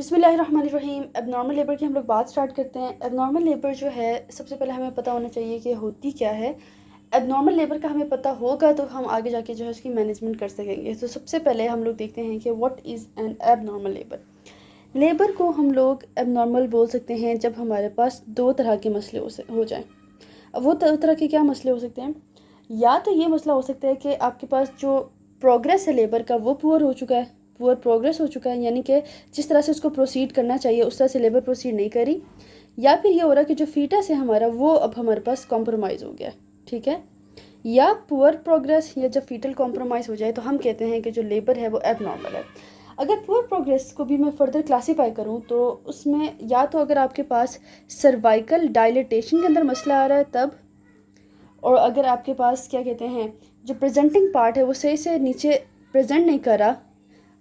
बिस्मिल्लाहिर्रहमानिर्रहीम। Abnormal labour की हम लोग बात स्टार्ट करते हैं। एबनॉर्मल लेबर जो है सबसे पहले हमें पता होना चाहिए कि होती क्या है। एबनॉर्मल लेबर का हमें पता होगा तो हम आगे जाके जो है उसकी मैनेजमेंट कर सकेंगे। तो सबसे पहले हम लोग देखते हैं कि what is an abnormal labour. Labour को हम लोग एबनॉर्मल बोल सकते हैं जब हमारे पास दो तरह के मसले हो जाएँ। अब वो तरह के क्या मसले हो सकते हैं? या तो ये मसला हो सकता है कि आपके पास जो प्रोग्रेस है लेबर का वो पुअर हो चुका है, पुअर प्रोग्रेस हो चुका है, यानी कि जिस तरह से उसको प्रोसीड करना चाहिए उस तरह से लेबर प्रोसीड नहीं करी। या फिर ये हो रहा है कि जो फीटस है हमारा वो अब हमारे पास कॉम्प्रोमाइज़ हो गया, ठीक है। या पुअर प्रोग्रेस या जब फीटल कॉम्प्रोमाइज़ हो जाए तो हम कहते हैं कि जो लेबर है वो एबनॉर्मल है। अगर पुअर प्रोग्रेस को भी मैं फर्दर क्लासीफाई करूँ तो उसमें या तो अगर आपके पास सर्वाइकल डायलिटेशन के अंदर मसला आ रहा है तब, और अगर आपके पास क्या कहते हैं जो प्रेजेंटिंग पार्ट है वो सही से नीचे प्रेजेंट नहीं कर रहा,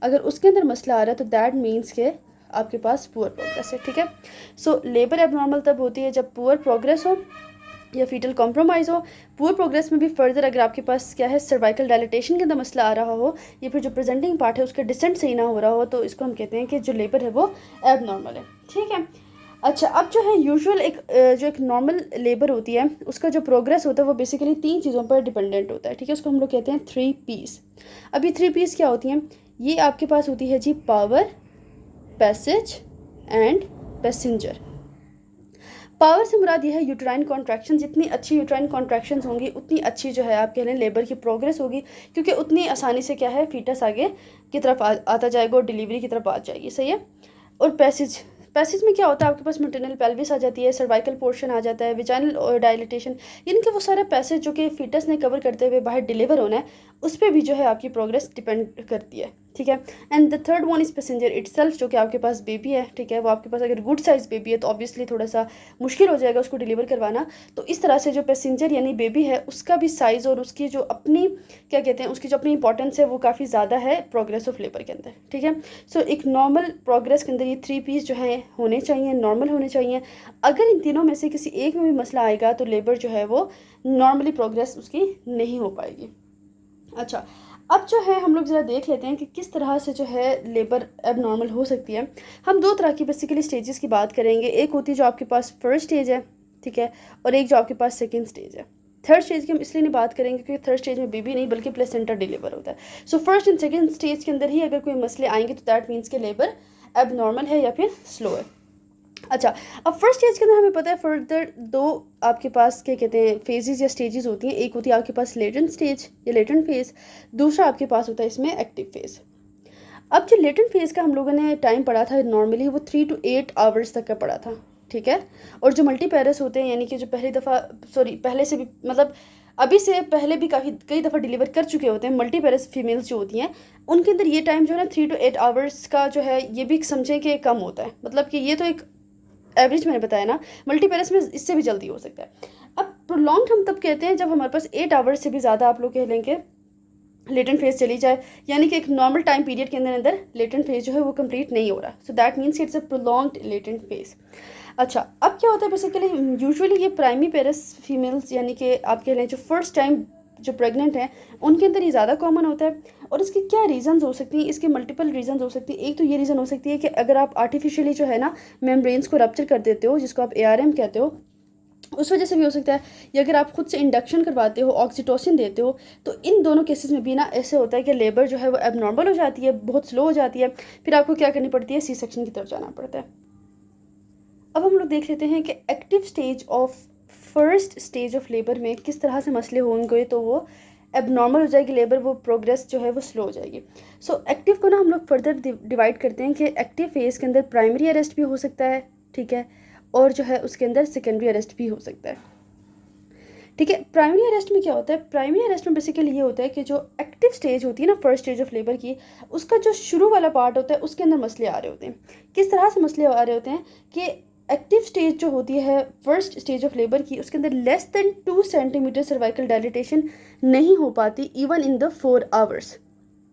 अगर उसके अंदर मसला आ रहा है तो दैट मीन्स के आपके पास पुअर प्रोग्रेस है, ठीक है। सो लेबर एबनॉर्मल तब होती है जब पुअर प्रोग्रेस हो या फीटल कॉम्प्रोमाइज़ हो। पुअर प्रोग्रेस में भी फर्दर अगर आपके पास क्या है सर्वाइकल डायलिटेशन के अंदर मसला आ रहा हो या फिर जो प्रेजेंटिंग पार्ट है उसका डिसेंट सही ना हो रहा हो तो इसको हम कहते हैं कि जो लेबर है वो एबनॉर्मल है, ठीक है। अच्छा, अब जो है यूजुअल जो एक नॉर्मल लेबर होती है उसका जो प्रोग्रेस होता है वो बेसिकली तीन चीज़ों पर डिपेंडेंट होता है, ठीक है। उसको हम लोग कहते हैं 3 P's। अभी 3 P's क्या होती हैं? ये आपके पास होती है जी power, passage and passenger. Power से मुराद ये है यूट्राइन कॉन्ट्रैक्शन। जितनी अच्छी यूट्राइन कॉन्ट्रैक्शंस होंगी उतनी अच्छी जो है आप कह लें लेबर की प्रोग्रेस होगी, क्योंकि उतनी आसानी से क्या है फीटस आगे की तरफ आता जाएगा और डिलीवरी की तरफ आ जाएगी, सही है। और पैसेज, पैसेज में क्या होता है आपके पास मैटरनल पेल्विस आ जाती है, सर्वाइकल पोर्शन आ जाता है, विजाइनल डायलिटेशन, यानी कि वो सारा पैसेज जो कि फीटस ने कवर करते हुए बाहर डिलीवर होना है उस पर भी जो है आपकी प्रोग्रेस डिपेंड करती है, ठीक है। And the third one is passenger itself, जो कि आपके पास बेबी है, ठीक है। वो आपके पास अगर गुड साइज बेबी है तो ऑब्वियसली थोड़ा सा मुश्किल हो जाएगा उसको डिलीवर करवाना। तो इस तरह से जो पैसेंजर यानी बेबी है उसका भी साइज़ और उसकी जो अपनी क्या कहते हैं उसकी जो अपनी इंपॉर्टेंस है वो काफ़ी ज़्यादा है प्रोग्रेस ऑफ लेबर के अंदर, ठीक है। सो एक नॉर्मल प्रोग्रेस के अंदर ये 3 P's जो हैं होने चाहिए, नॉर्मल होने चाहिए। अगर इन तीनों में से किसी एक में भी मसला आएगा तो लेबर जो है वो नॉर्मली प्रोग्रेस उसकी नहीं हो पाएगी। अच्छा, अब जो है हम लोग ज़रा देख लेते हैं कि किस तरह से जो है लेबर एबनॉर्मल हो सकती है। हम दो तरह की बेसिकली स्टेजेस की बात करेंगे। एक होती है जो आपके पास फर्स्ट स्टेज है, ठीक है, और एक जो आपके पास सेकंड स्टेज है। थर्ड स्टेज की हम इसलिए नहीं बात करेंगे क्योंकि थर्ड स्टेज में बेबी नहीं बल्कि प्लेसेंटा डिलीवर होता है। So first and second stage के अंदर ही अगर कोई मसले आएंगे तो दैट मीन्स के लेबर एबनॉर्मल है या फिर स्लो है। अच्छा, अब फर्स्ट स्टेज के अंदर हमें पता है फर्दर दो आपके पास क्या कहते हैं फेजेस या स्टेजेस होती हैं। एक होती है आपके पास लेटेंट स्टेज या लेटेंट फेज, दूसरा आपके पास होता है इसमें एक्टिव फेज। अब जो लेटेंट फेज का हम लोगों ने टाइम पढ़ा था नॉर्मली वो 3 to 8 आवर्स तक का पढ़ा था, ठीक है। और जो मल्टीपेरस होते हैं यानी कि जो पहले से भी मतलब अभी से पहले भी कई दफ़ा डिलीवर कर चुके होते हैं मल्टीपेरस फीमेल्स जो होती हैं, उनके अंदर ये टाइम जो है ना 3 to 8 आवर्स का जो है ये भी समझें कि कम होता है। मतलब कि ये तो एक एवरेज मैंने बताया ना, मल्टीपेरस में इससे भी जल्दी हो सकता है। अब प्रोलॉन्ग हम तब कहते हैं जब हमारे पास 8 आवर्स से भी ज़्यादा आप लोग कह लेंगे लेटेंट फेज चली जाए, यानी कि एक नॉर्मल टाइम पीरियड के अंदर लेटेंट फेज जो है वो कंप्लीट नहीं हो रहा। So that means it's a prolonged latent phase. अच्छा, अब क्या होता है बेसिकली यूजुअली ये प्राइमरी पेरस फीमेल्स यानी कि आप कह लें जो फर्स्ट टाइम जो प्रेग्नेंट हैं उनके अंदर ये ज़्यादा कॉमन होता है। और इसकी क्या रीज़न्स हो सकती हैं? इसके मल्टीपल रीज़न्स हो सकती हैं। एक तो ये रीज़न हो सकती है कि अगर आप आर्टिफिशियली जो है ना मेम्ब्रेन्स को रप्चर कर देते हो जिसको आप ARM कहते हो, उस वजह से भी हो सकता है। या अगर आप खुद से इंडक्शन करवाते हो, ऑक्सीटोसिन देते हो, तो इन दोनों केसेस में भी ना ऐसे होता है कि लेबर जो है वो एबनॉर्मल हो जाती है, बहुत स्लो हो जाती है, फिर आपको क्या करनी पड़ती है, C-सेक्शन की तरफ जाना पड़ता है। अब हम लोग देख लेते हैं कि active stage of first stage of labour में किस तरह से मसले होंगे तो वो एबनॉर्मल हो जाएगी लेबर, वो प्रोग्रेस जो है वो स्लो हो जाएगी। सो एक्टिव को ना हम लोग फर्दर डिवाइड करते हैं कि एक्टिव फेज के अंदर प्राइमरी अरेस्ट भी हो सकता है, ठीक है, और जो है उसके अंदर सेकेंडरी अरेस्ट भी हो सकता है, ठीक है। प्राइमरी अरेस्ट में क्या होता है? प्राइमरी अरेस्ट में बेसिकली ये होता है कि जो एक्टिव स्टेज होती है ना फर्स्ट स्टेज ऑफ लेबर की, उसका जो शुरू वाला पार्ट होता है उसके अंदर मसले आ रहे होते हैं। किस तरह से मसले आ रहे होते हैं कि एक्टिव स्टेज जो होती है फर्स्ट स्टेज ऑफ लेबर की उसके अंदर less than 2 centimetre cervical dilatation नहीं हो पाती इवन इन द 4 आवर्स,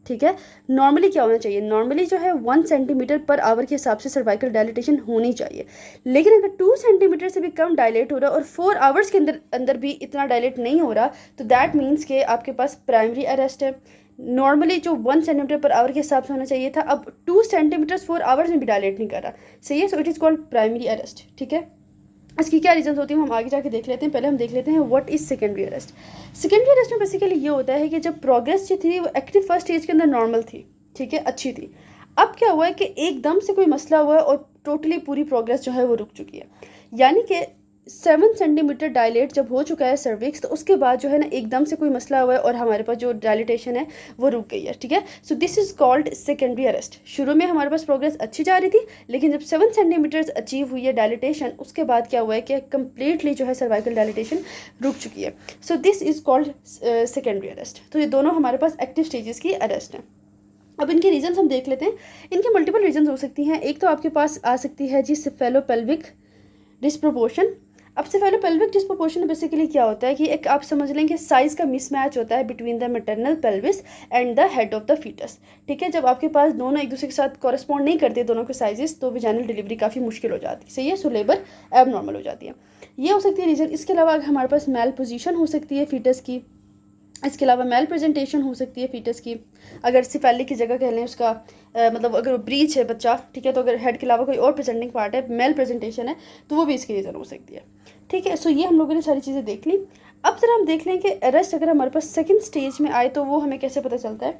ठीक है। नॉर्मली क्या होना चाहिए? नॉर्मली जो है 1 सेंटीमीटर पर आवर के हिसाब से सर्वाइकल डायलिटेशन होनी चाहिए, लेकिन अगर 2 सेंटीमीटर से भी कम डायलेट हो रहा है और 4 आवर्स के अंदर भी इतना डायलेट नहीं हो रहा तो दैट मीन्स के आपके पास प्राइमरी अरेस्ट है, नॉर्मली जो 1 सेंटीमीटर पर आवर के हिसाब से होना चाहिए था, अब 2 सेंटीमीटर 4 आवर्स में भी डायलेट नहीं कर रहा। सही है, so it is called primary arrest. ठीक है, इसकी क्या रीजन होती है हम आगे जाके देख लेते हैं। पहले हम देख लेते हैं what is secondary arrest. Secondary arrest में बेसिकली ये होता है कि जब प्रोग्रेस जो थी वो एक्टिव फर्स्ट स्टेज के अंदर नॉर्मल थी, ठीक है, अच्छी थी। अब क्या हुआ है कि एकदम से कोई मसला हुआ है और टोटली पूरी प्रोग्रेस जो है वो रुक चुकी है। यानी कि 7 सेंटीमीटर डायलेट जब हो चुका है सर्विक्स, तो उसके बाद जो है ना एकदम से कोई मसला हुआ है और हमारे पास जो डायलिटेशन है वो रुक गई है। ठीक है, so this is called secondary arrest. शुरू में हमारे पास प्रोग्रेस अच्छी जा रही थी, लेकिन जब 7 सेंटीमीटर्स अचीव हुई है डायलिटेशन, उसके बाद क्या हुआ है कि कम्प्लीटली जो है सर्वाइकल डायलिटेशन रुक चुकी है। So this is called secondary arrest. तो ये दोनों हमारे पास एक्टिव स्टेजेस की अरेस्ट हैं। अब इनके रीजंस हम देख लेते हैं। इनके मल्टीपल रीजंस हो सकती हैं। एक तो आपके पास आ सकती है जी सेफेलोपेल्विक डिस्प्रोपोर्शन। अब सेफेलोपेल्विक डिस्प्रोपोर्शन बेसिकली क्या होता है कि एक आप समझ लें कि साइज़ का मिसमैच होता है between the maternal pelvis and the head of the foetus. ठीक है, जब आपके पास दोनों एक दूसरे के साथ कॉरेस्पॉन्ड नहीं करते दोनों के साइजेस, तो विजाइनल डिलीवरी काफ़ी मुश्किल हो जाती है। सही है, सो लेबर एबनॉर्मल हो जाती है। ये हो सकती है रीज़न। इसके अलावा हमारे पास मेल पोजीशन हो सकती है फीटस की। इसके अलावा मेल प्रेजेंटेशन हो सकती है फीटस की। अगर सिफेलिक की जगह कह लें उसका मतलब अगर ब्रीच है बच्चा, ठीक है, तो अगर हेड के अलावा कोई और प्रेजेंटिंग पार्ट है, मेल प्रेजेंटेशन है, तो वो भी इसकी रीज़न हो सकती है। ठीक है, सो ये हम लोगों ने सारी चीज़ें देख ली। अब जरा हम देख लें कि अरेस्ट अगर हमारे पास सेकंड स्टेज में आए तो वो हमें कैसे पता चलता है।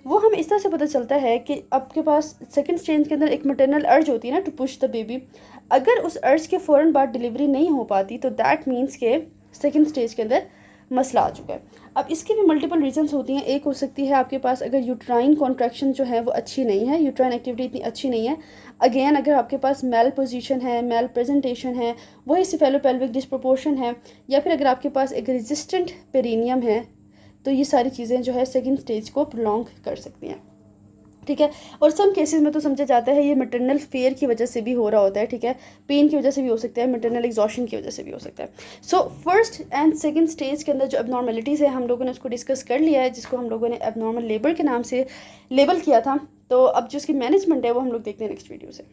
वो हमें इस तरह से पता चलता है कि आपके पास सेकंड स्टेज के अंदर एक मैटरनल अर्ज होती है ना, टू पुश द बेबी। अगर उस अर्ज के फ़ौरन बाद डिलीवरी नहीं हो पाती तो दैट मीन्स के सेकंड स्टेज के अंदर मसला आ चुका है। अब इसकी भी मल्टीपल रीजंस होती हैं। एक हो सकती है आपके पास अगर यूट्राइन कॉन्ट्रैक्शन जो है वो अच्छी नहीं है, यूट्राइन एक्टिविटी इतनी अच्छी नहीं है। अगेन अगर आपके पास मेल पोजीशन है, मेल प्रेजेंटेशन है, वही सेफेलोपेल्विक डिस्प्रोपोर्शन है, या फिर अगर आपके पास एक रेजिस्टेंट पेरिनियम है, तो ये सारी चीज़ें जो है सेकेंड स्टेज को प्रोलॉन्ग कर सकती हैं। ठीक है, और सम केसेस में तो समझा जाता है ये मैटरनल फेयर की वजह से भी हो रहा होता है। ठीक है, पेन की वजह से भी हो सकता है, मैटरनल एग्जॉशन की वजह से भी हो सकता है। So first and second stage के अंदर जो एबनॉर्मेलिटीज़ है हम लोगों ने उसको डिस्कस कर लिया है, जिसको हम लोगों ने एबनॉर्मल लेबर के नाम से लेबल किया था। तो अब जो उसकी मैनेजमेंट है वो हम लोग देखते हैं नेक्स्ट वीडियो से।